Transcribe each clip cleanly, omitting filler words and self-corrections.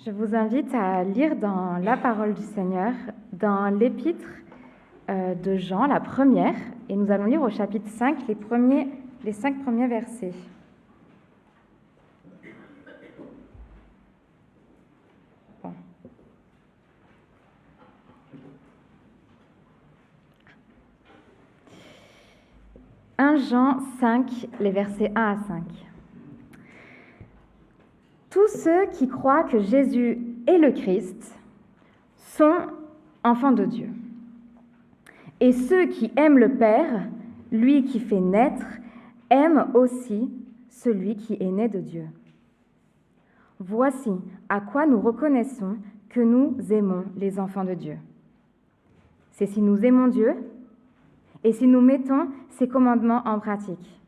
Je vous invite à lire dans la parole du Seigneur, dans l'épître de Jean, la première, et nous allons lire au chapitre 5, les 5 premiers versets. Bon. « 1 Jean 5, les versets 1 à 5. Tous ceux qui croient que Jésus est le Christ sont enfants de Dieu. Et ceux qui aiment le Père, lui qui fait naître, aiment aussi celui qui est né de Dieu. Voici à quoi nous reconnaissons que nous aimons les enfants de Dieu. C'est si nous aimons Dieu et si nous mettons ses commandements en pratique.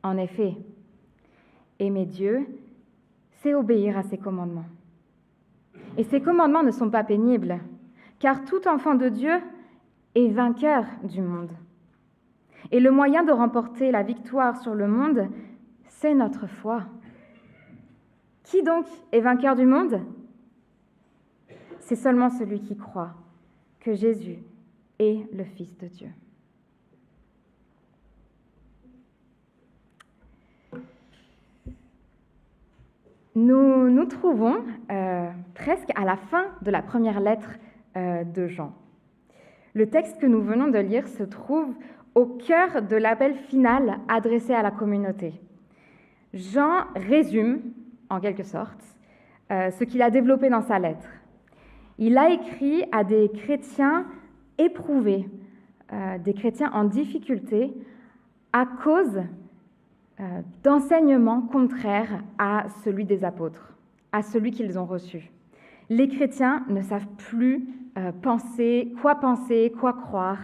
En effet, aimer Dieu, c'est obéir à ses commandements. Et ces commandements ne sont pas pénibles, car tout enfant de Dieu est vainqueur du monde. Et le moyen de remporter la victoire sur le monde, c'est notre foi. Qui donc est vainqueur du monde? C'est seulement celui qui croit que Jésus est le Fils de Dieu. Nous nous trouvons presque à la fin de la première lettre de Jean. Le texte que nous venons de lire se trouve au cœur de l'appel final adressé à la communauté. Jean résume, en quelque sorte, ce qu'il a développé dans sa lettre. Il a écrit à des chrétiens éprouvés, des chrétiens en difficulté, à cause d'enseignements contraires à celui des apôtres, à celui qu'ils ont reçu. Les chrétiens ne savent plus penser, quoi croire.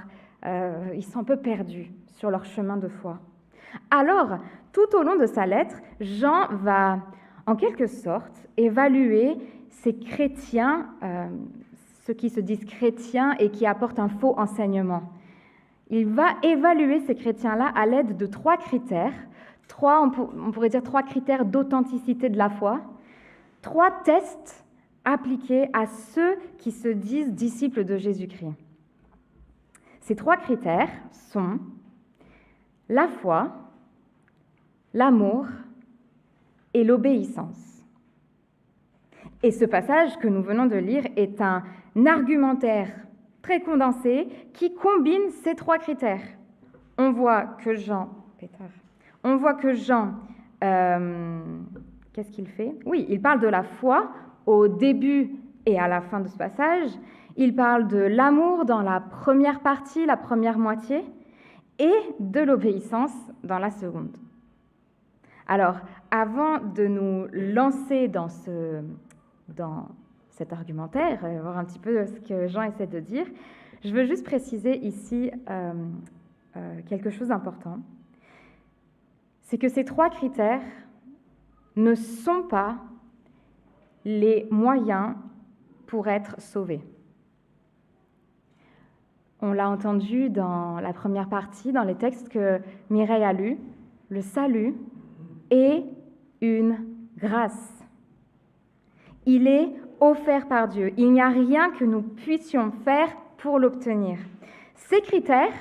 Ils sont un peu perdus sur leur chemin de foi. Alors, tout au long de sa lettre, Jean va, en quelque sorte, évaluer ces chrétiens, ceux qui se disent chrétiens et qui apportent un faux enseignement. Il va évaluer ces chrétiens-là à l'aide de 3 critères, on pourrait dire 3 critères d'authenticité de la foi, 3 tests appliqués à ceux qui se disent disciples de Jésus-Christ. Ces 3 critères sont la foi, l'amour et l'obéissance. Et ce passage que nous venons de lire est un argumentaire très condensé qui combine ces 3 critères. On voit que Jean, qu'est-ce qu'il fait? Oui, il parle de la foi au début et à la fin de ce passage. Il parle de l'amour dans la première partie, la première moitié, et de l'obéissance dans la seconde. Alors, avant de nous lancer dans cet argumentaire, voir un petit peu ce que Jean essaie de dire, je veux juste préciser ici quelque chose d'important. C'est que ces 3 critères ne sont pas les moyens pour être sauvés. On l'a entendu dans la première partie, dans les textes que Mireille a lus, le salut est une grâce. Il est offert par Dieu. Il n'y a rien que nous puissions faire pour l'obtenir. Ces critères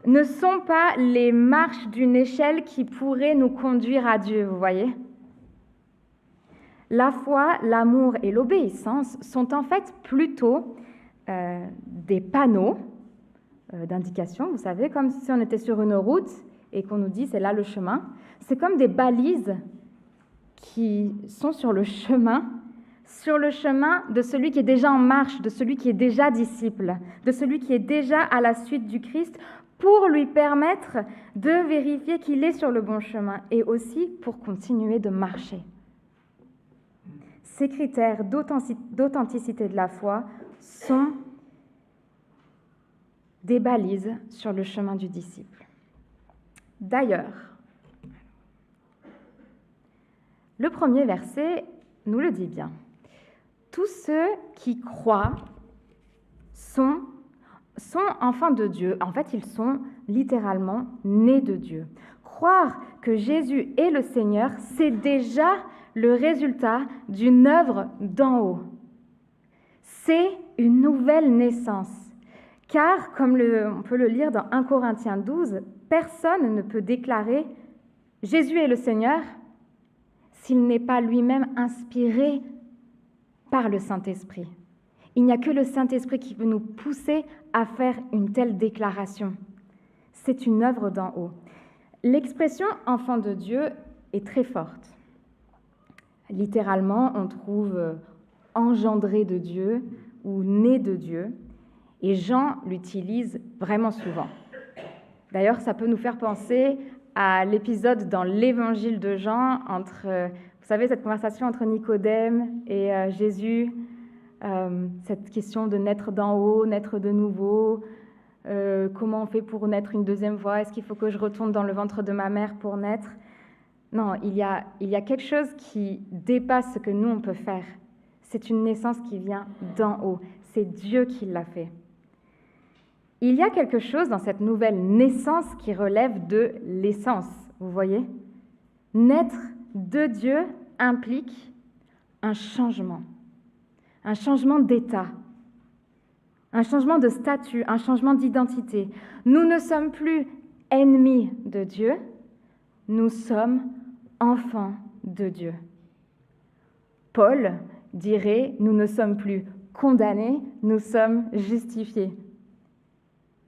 ne sont pas les marches d'une échelle qui pourraient nous conduire à Dieu, vous voyez? La foi, l'amour et l'obéissance sont en fait plutôt des panneaux d'indication, vous savez, comme si on était sur une route et qu'on nous dit c'est là le chemin. C'est comme des balises qui sont sur le chemin de celui qui est déjà en marche, de celui qui est déjà disciple, de celui qui est déjà à la suite du Christ, pour lui permettre de vérifier qu'il est sur le bon chemin et aussi pour continuer de marcher. Ces critères d'authenticité de la foi sont des balises sur le chemin du disciple. D'ailleurs, le premier verset nous le dit bien. Tous ceux qui croient sont enfants de Dieu. En fait, ils sont littéralement nés de Dieu. Croire que Jésus est le Seigneur, c'est déjà le résultat d'une œuvre d'en haut. C'est une nouvelle naissance. Car, comme on peut le lire dans 1 Corinthiens 12, personne ne peut déclarer « Jésus est le Seigneur » s'il n'est pas lui-même inspiré par le Saint-Esprit. Il n'y a que le Saint-Esprit qui peut nous pousser à faire une telle déclaration. C'est une œuvre d'en haut. L'expression « enfant de Dieu » est très forte. Littéralement, on trouve « engendré de Dieu » ou « né de Dieu ». Et Jean l'utilise vraiment souvent. D'ailleurs, ça peut nous faire penser à l'épisode dans l'Évangile de Jean, vous savez, cette conversation entre Nicodème et Jésus, cette question de naître d'en haut, naître de nouveau, comment on fait pour naître une deuxième fois, est-ce qu'il faut que je retourne dans le ventre de ma mère pour naître? Non, il y a quelque chose qui dépasse ce que nous, on peut faire. C'est une naissance qui vient d'en haut, c'est Dieu qui l'a fait. Il y a quelque chose dans cette nouvelle naissance qui relève de l'essence, vous voyez? Naître de Dieu implique un changement d'état, un changement de statut, un changement d'identité. Nous ne sommes plus ennemis de Dieu, nous sommes enfants de Dieu. Paul dirait, nous ne sommes plus condamnés, nous sommes justifiés.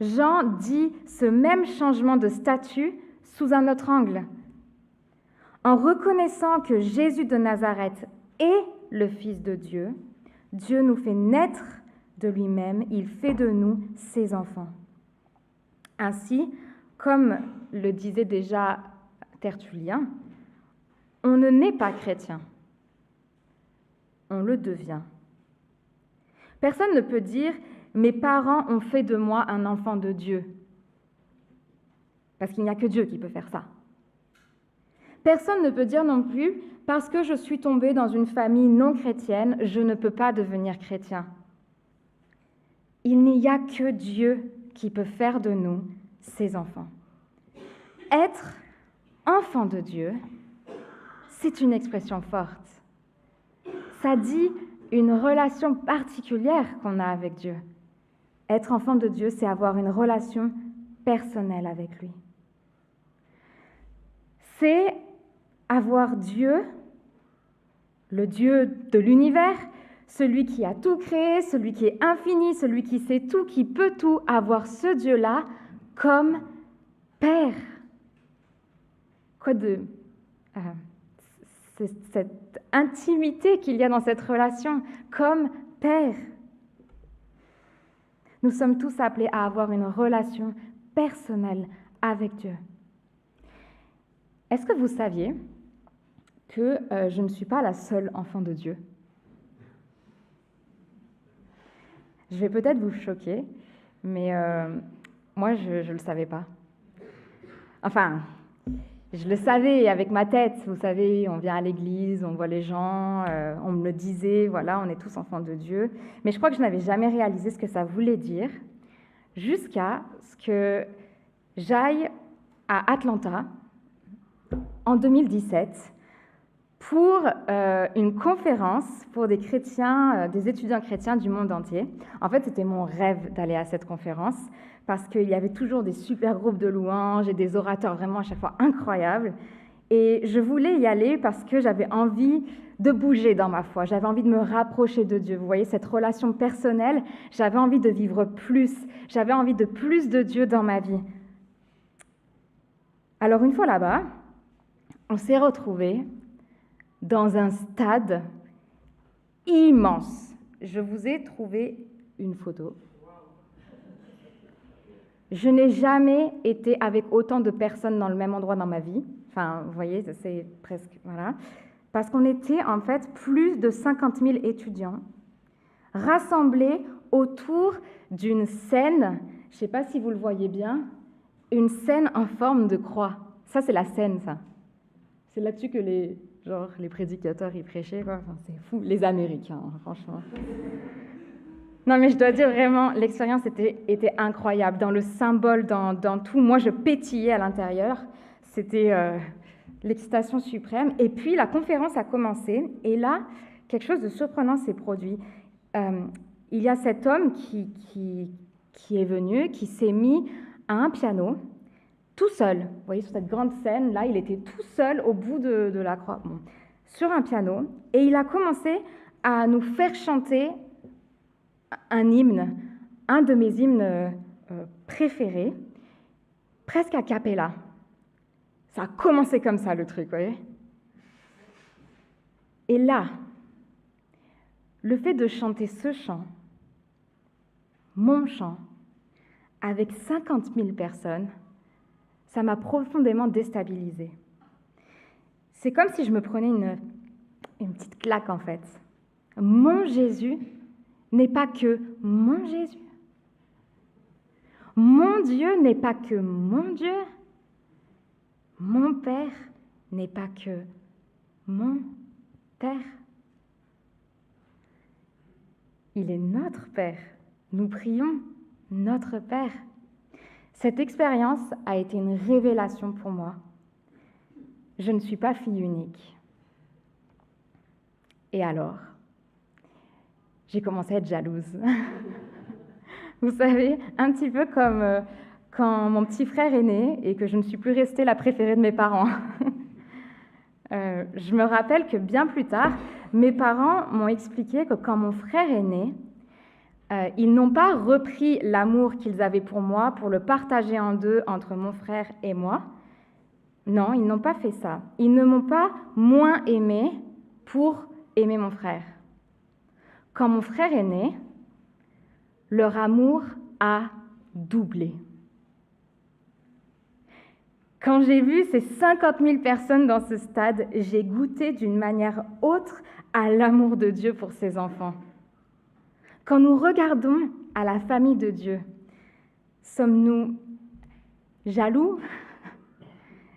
Jean dit ce même changement de statut sous un autre angle. En reconnaissant que Jésus de Nazareth est le Fils de Dieu, Dieu nous fait naître de lui-même, il fait de nous ses enfants. Ainsi, comme le disait déjà Tertullien, on ne naît pas chrétien, on le devient. Personne ne peut dire « mes parents ont fait de moi un enfant de Dieu », parce qu'il n'y a que Dieu qui peut faire ça. Personne ne peut dire non plus « parce que je suis tombé dans une famille non chrétienne, je ne peux pas devenir chrétien ». Il n'y a que Dieu qui peut faire de nous ses enfants. Être enfant de Dieu, c'est une expression forte. Ça dit une relation particulière qu'on a avec Dieu. Être enfant de Dieu, c'est avoir une relation personnelle avec lui. C'est avoir Dieu, le Dieu de l'univers, celui qui a tout créé, celui qui est infini, celui qui sait tout, qui peut tout, avoir ce Dieu-là comme Père. C'est cette intimité qu'il y a dans cette relation, comme Père. Nous sommes tous appelés à avoir une relation personnelle avec Dieu. Est-ce que vous saviez que je ne suis pas la seule enfant de Dieu? Je vais peut-être vous choquer, mais moi, je ne le savais pas. Enfin, je le savais avec ma tête, vous savez, on vient à l'église, on voit les gens, on me le disait, voilà, on est tous enfants de Dieu. Mais je crois que je n'avais jamais réalisé ce que ça voulait dire jusqu'à ce que j'aille à Atlanta en 2017 pour une conférence pour des chrétiens, des étudiants chrétiens du monde entier. En fait, c'était mon rêve d'aller à cette conférence parce qu'il y avait toujours des super groupes de louanges et des orateurs vraiment à chaque fois incroyables. Et je voulais y aller parce que j'avais envie de bouger dans ma foi, j'avais envie de me rapprocher de Dieu. Vous voyez, cette relation personnelle, j'avais envie de vivre plus, j'avais envie de plus de Dieu dans ma vie. Alors une fois là-bas, on s'est retrouvés dans un stade immense. Je vous ai trouvé une photo. Je n'ai jamais été avec autant de personnes dans le même endroit dans ma vie. Enfin, vous voyez, c'est presque... Voilà. Parce qu'on était en fait plus de 50 000 étudiants rassemblés autour d'une scène, je ne sais pas si vous le voyez bien, une scène en forme de croix. Ça, c'est la scène, ça. C'est là-dessus que les prédicateurs, ils prêchaient, quoi. Enfin, c'est fou, les Américains, franchement. Non, mais je dois dire vraiment, l'expérience était incroyable. Dans le symbole, dans tout, moi, je pétillais à l'intérieur. C'était l'excitation suprême. Et puis, la conférence a commencé. Et là, quelque chose de surprenant s'est produit. Il y a cet homme qui est venu, qui s'est mis à un piano, tout seul. Vous voyez, sur cette grande scène, là, il était tout seul au bout de la croix, sur un piano. Et il a commencé à nous faire chanter un hymne, un de mes hymnes préférés, presque a cappella. Ça a commencé comme ça, le truc, vous voyez. Et là, le fait de chanter ce chant, mon chant, avec 50 000 personnes, ça m'a profondément déstabilisée. C'est comme si je me prenais une petite claque, en fait. Mon Jésus n'est pas que mon Jésus. Mon Dieu n'est pas que mon Dieu. Mon Père n'est pas que mon Père. Il est notre Père. Nous prions notre Père. Cette expérience a été une révélation pour moi. Je ne suis pas fille unique. Et alors, j'ai commencé à être jalouse. Vous savez, un petit peu comme quand mon petit frère est né et que je ne suis plus restée la préférée de mes parents. Je me rappelle que bien plus tard, mes parents m'ont expliqué que quand mon frère est né, ils n'ont pas repris l'amour qu'ils avaient pour moi pour le partager en deux entre mon frère et moi. Non, ils n'ont pas fait ça. Ils ne m'ont pas moins aimée pour aimer mon frère. Quand mon frère est né, leur amour a doublé. Quand j'ai vu ces 50 000 personnes dans ce stade, j'ai goûté d'une manière autre à l'amour de Dieu pour ses enfants. Quand nous regardons à la famille de Dieu, sommes-nous jaloux?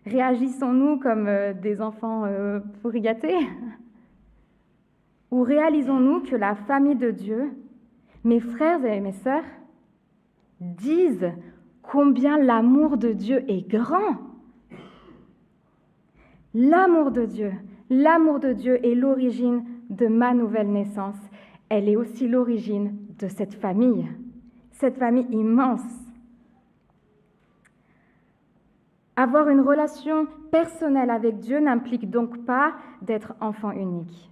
Réagissons-nous comme des enfants pourri gâtés? Ou réalisons-nous que la famille de Dieu, mes frères et mes sœurs, disent combien l'amour de Dieu est grand? L'amour de Dieu est l'origine de ma nouvelle naissance. Elle est aussi l'origine de cette famille immense. Avoir une relation personnelle avec Dieu n'implique donc pas d'être enfant unique.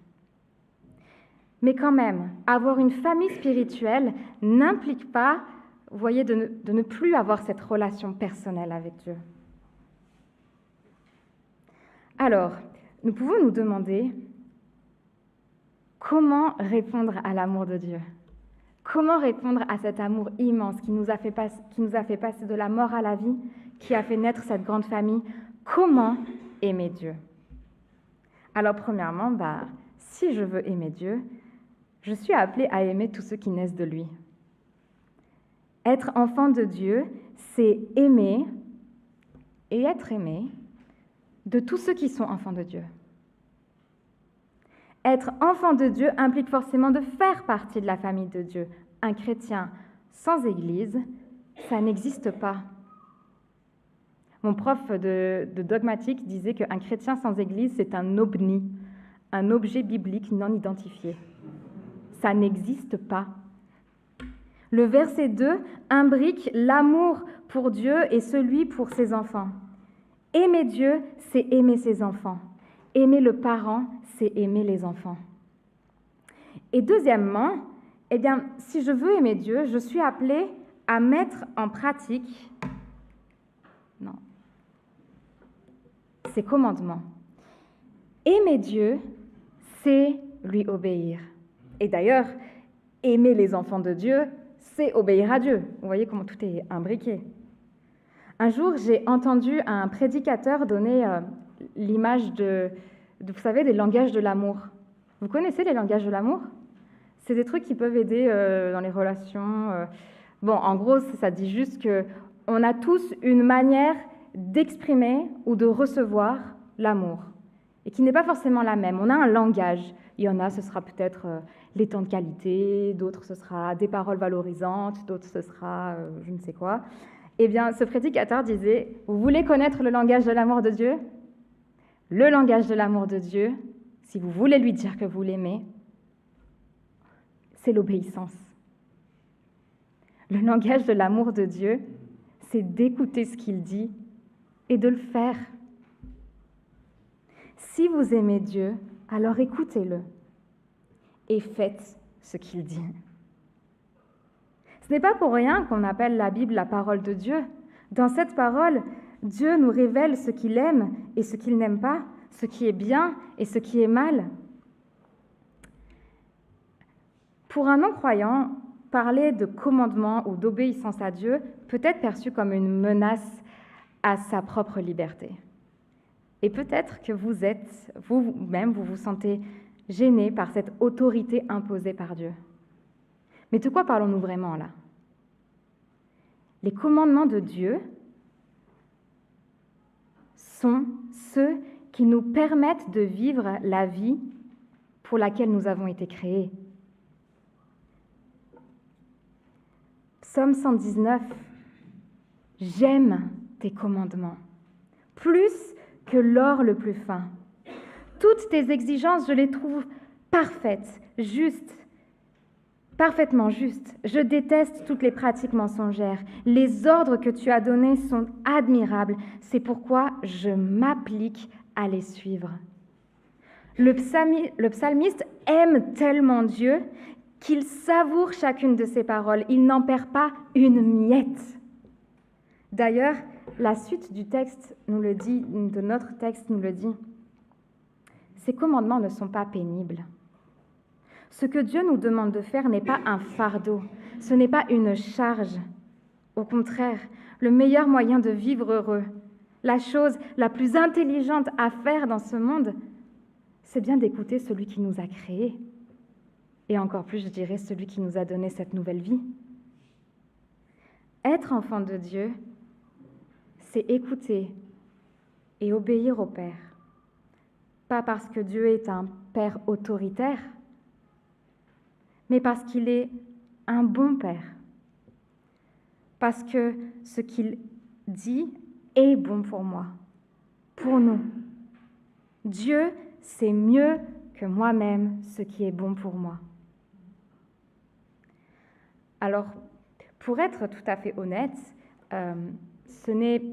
Mais quand même, avoir une famille spirituelle n'implique pas, vous voyez, de ne plus avoir cette relation personnelle avec Dieu. Alors, nous pouvons nous demander comment répondre à l'amour de Dieu? Comment répondre à cet amour immense qui nous a fait passer de la mort à la vie, qui a fait naître cette grande famille? Comment aimer Dieu? Alors, premièrement, si je veux aimer Dieu, je suis appelée à aimer tous ceux qui naissent de lui. Être enfant de Dieu, c'est aimer et être aimé de tous ceux qui sont enfants de Dieu. Être enfant de Dieu implique forcément de faire partie de la famille de Dieu. Un chrétien sans Église, ça n'existe pas. Mon prof de dogmatique disait qu'un chrétien sans Église, c'est un ovni, un objet biblique non identifié. Ça n'existe pas. Le verset 2 imbrique l'amour pour Dieu et celui pour ses enfants. Aimer Dieu, c'est aimer ses enfants. Aimer le parent, c'est aimer les enfants. Et deuxièmement, si je veux aimer Dieu, je suis appelée à mettre en pratique ses commandements. Aimer Dieu, c'est lui obéir. Et d'ailleurs, aimer les enfants de Dieu, c'est obéir à Dieu. Vous voyez comment tout est imbriqué. Un jour, j'ai entendu un prédicateur donner l'image vous savez, des langages de l'amour. Vous connaissez les langages de l'amour? C'est des trucs qui peuvent aider dans les relations. En gros, ça dit juste qu'on a tous une manière d'exprimer ou de recevoir l'amour, et qui n'est pas forcément la même. On a un langage. Il y en a, ce sera peut-être les temps de qualité, d'autres, ce sera des paroles valorisantes, d'autres, ce sera je ne sais quoi. Eh bien, ce prédicateur disait, vous voulez connaître le langage de l'amour de Dieu? Le langage de l'amour de Dieu, si vous voulez lui dire que vous l'aimez, c'est l'obéissance. Le langage de l'amour de Dieu, c'est d'écouter ce qu'il dit et de le faire. Si vous aimez Dieu, alors écoutez-le et faites ce qu'il dit. Ce n'est pas pour rien qu'on appelle la Bible la parole de Dieu. Dans cette parole, Dieu nous révèle ce qu'il aime et ce qu'il n'aime pas, ce qui est bien et ce qui est mal. Pour un non-croyant, parler de commandement ou d'obéissance à Dieu peut être perçu comme une menace à sa propre liberté. Et peut-être que vous-même, vous vous sentez gêné par cette autorité imposée par Dieu. Mais de quoi parlons-nous vraiment là? Les commandements de Dieu sont ceux qui nous permettent de vivre la vie pour laquelle nous avons été créés. Psaume 119, « J'aime tes commandements, plus que l'or le plus fin. Toutes tes exigences, je les trouve parfaites, justes, parfaitement justes. Je déteste toutes les pratiques mensongères. Les ordres que tu as donnés sont admirables. C'est pourquoi je m'applique à les suivre. » Le psalmiste aime tellement Dieu qu'il savoure chacune de ses paroles. Il n'en perd pas une miette. D'ailleurs, la suite du texte nous le dit, de notre texte nous le dit. Ces commandements ne sont pas pénibles. Ce que Dieu nous demande de faire n'est pas un fardeau, ce n'est pas une charge. Au contraire, le meilleur moyen de vivre heureux, la chose la plus intelligente à faire dans ce monde, c'est bien d'écouter celui qui nous a créés. Et encore plus, je dirais, celui qui nous a donné cette nouvelle vie. Être enfant de Dieu, c'est écouter et obéir au Père. Pas parce que Dieu est un Père autoritaire, mais parce qu'il est un bon Père. Parce que ce qu'il dit est bon pour moi, pour nous. Dieu sait mieux que moi-même ce qui est bon pour moi. Alors, pour être tout à fait honnête, ce n'est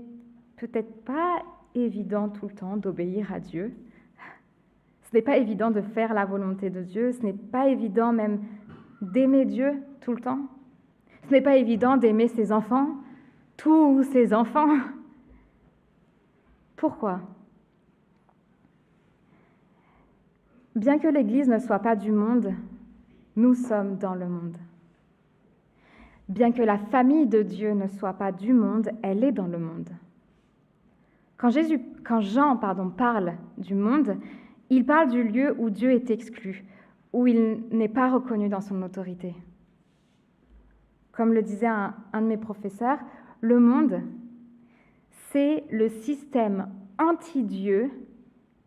peut-être pas évident tout le temps d'obéir à Dieu. Ce n'est pas évident de faire la volonté de Dieu. Ce n'est pas évident même d'aimer Dieu tout le temps. Ce n'est pas évident d'aimer ses enfants, tous ses enfants. Pourquoi? Bien que l'Église ne soit pas du monde, nous sommes dans le monde. Bien que la famille de Dieu ne soit pas du monde, elle est dans le monde. Quand Jean parle du monde, il parle du lieu où Dieu est exclu, où il n'est pas reconnu dans son autorité. Comme le disait un de mes professeurs, le monde, c'est le système anti-Dieu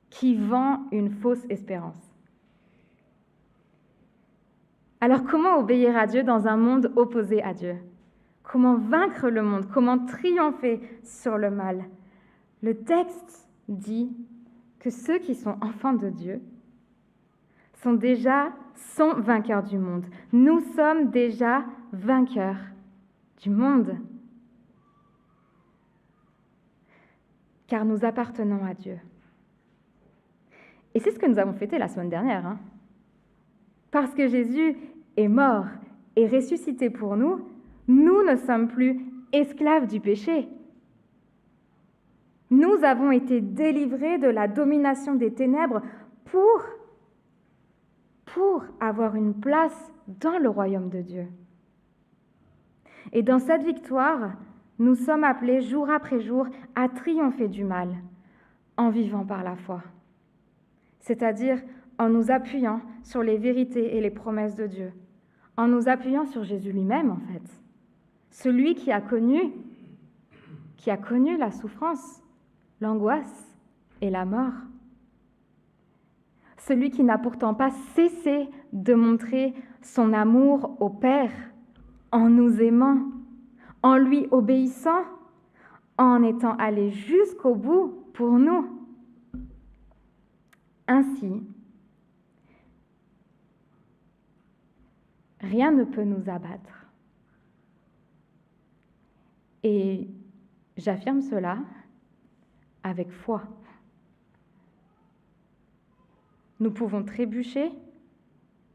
qui vend une fausse espérance. Alors comment obéir à Dieu dans un monde opposé à Dieu? Comment vaincre le monde? Comment triompher sur le mal? Le texte dit que ceux qui sont enfants de Dieu sont vainqueurs du monde. Nous sommes déjà vainqueurs du monde, car nous appartenons à Dieu. Et c'est ce que nous avons fêté la semaine dernière. Parce que Jésus est mort et ressuscité pour nous, nous ne sommes plus esclaves du péché. Nous avons été délivrés de la domination des ténèbres pour avoir une place dans le royaume de Dieu. Et dans cette victoire, nous sommes appelés jour après jour à triompher du mal en vivant par la foi, c'est-à-dire en nous appuyant sur les vérités et les promesses de Dieu, en nous appuyant sur Jésus lui-même en fait, celui qui a connu la souffrance, l'angoisse et la mort. Celui qui n'a pourtant pas cessé de montrer son amour au Père en nous aimant, en lui obéissant, en étant allé jusqu'au bout pour nous. Ainsi, rien ne peut nous abattre. Et j'affirme cela avec foi. Nous pouvons trébucher,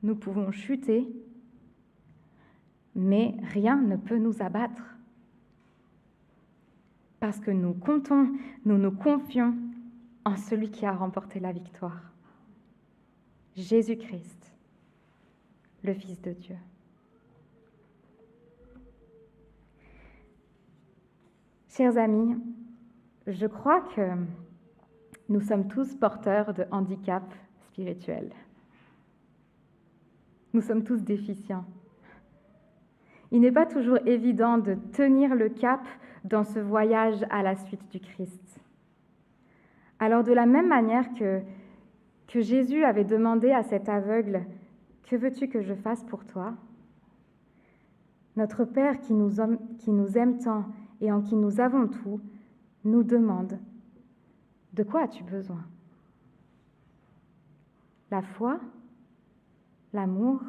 nous pouvons chuter, mais rien ne peut nous abattre. Parce que nous comptons, nous nous confions en celui qui a remporté la victoire. Jésus-Christ, le Fils de Dieu. Chers amis, je crois que nous sommes tous porteurs de handicap spirituel. Nous sommes tous déficients. Il n'est pas toujours évident de tenir le cap dans ce voyage à la suite du Christ. Alors de la même manière que Jésus avait demandé à cet aveugle « Que veux-tu que je fasse pour toi ?» Notre Père qui nous aime tant et en qui nous avons tout, nous demande « De quoi as-tu besoin ?» La foi, l'amour,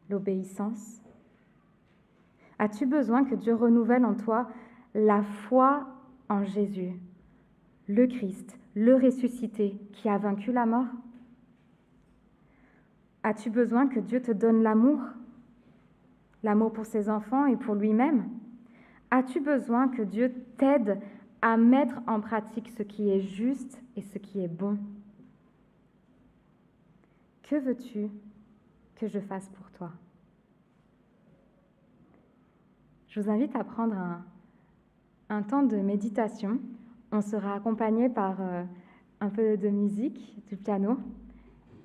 l'obéissance. As-tu besoin que Dieu renouvelle en toi la foi en Jésus, le Christ, le ressuscité qui a vaincu la mort? As-tu besoin que Dieu te donne l'amour pour ses enfants et pour lui-même? As-tu besoin que Dieu t'aide à mettre en pratique ce qui est juste et ce qui est bon? Que veux-tu que je fasse pour toi? Je vous invite à prendre un temps de méditation. On sera accompagné par un peu de musique, du piano,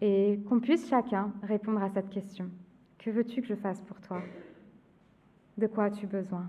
et qu'on puisse chacun répondre à cette question. Que veux-tu que je fasse pour toi? De quoi as-tu besoin?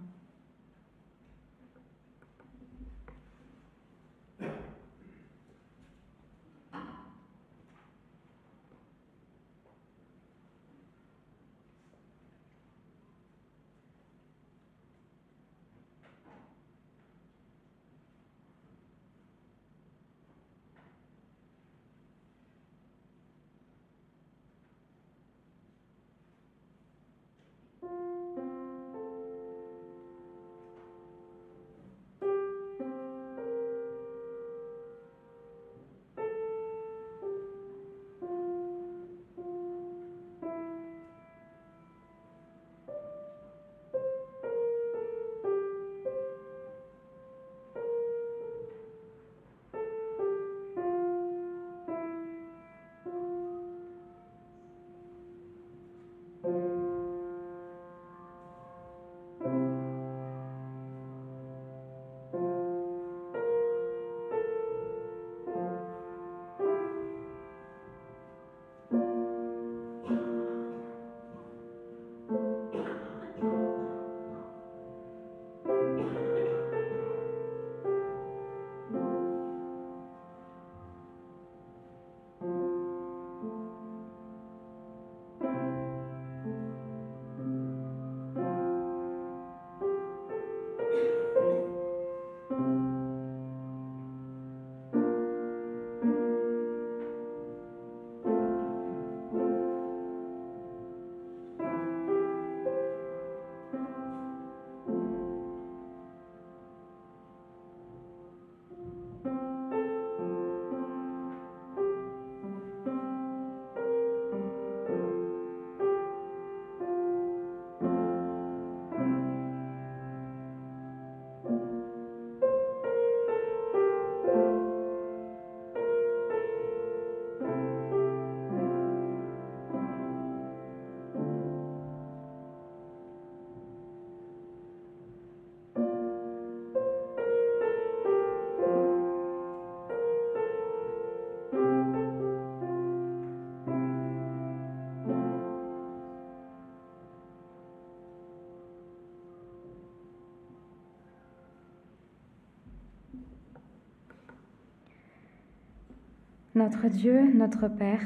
Notre Dieu, notre Père,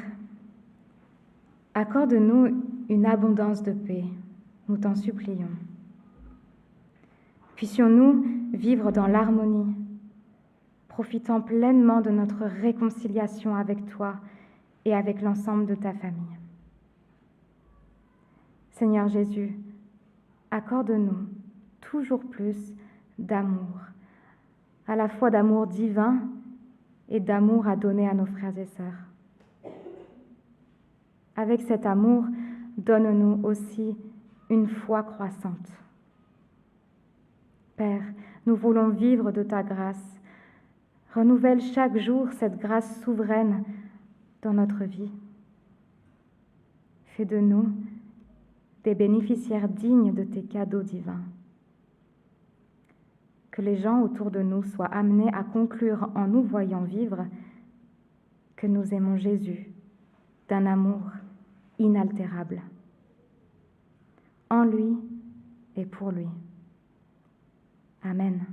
accorde-nous une abondance de paix, nous t'en supplions. Puissions-nous vivre dans l'harmonie, profitant pleinement de notre réconciliation avec toi et avec l'ensemble de ta famille. Seigneur Jésus, accorde-nous toujours plus d'amour, à la fois d'amour divin et d'amour à donner à nos frères et sœurs. Avec cet amour, donne-nous aussi une foi croissante. Père, nous voulons vivre de ta grâce. Renouvelle chaque jour cette grâce souveraine dans notre vie. Fais de nous des bénéficiaires dignes de tes cadeaux divins. Que les gens autour de nous soient amenés à conclure en nous voyant vivre que nous aimons Jésus d'un amour inaltérable. En lui et pour lui. Amen.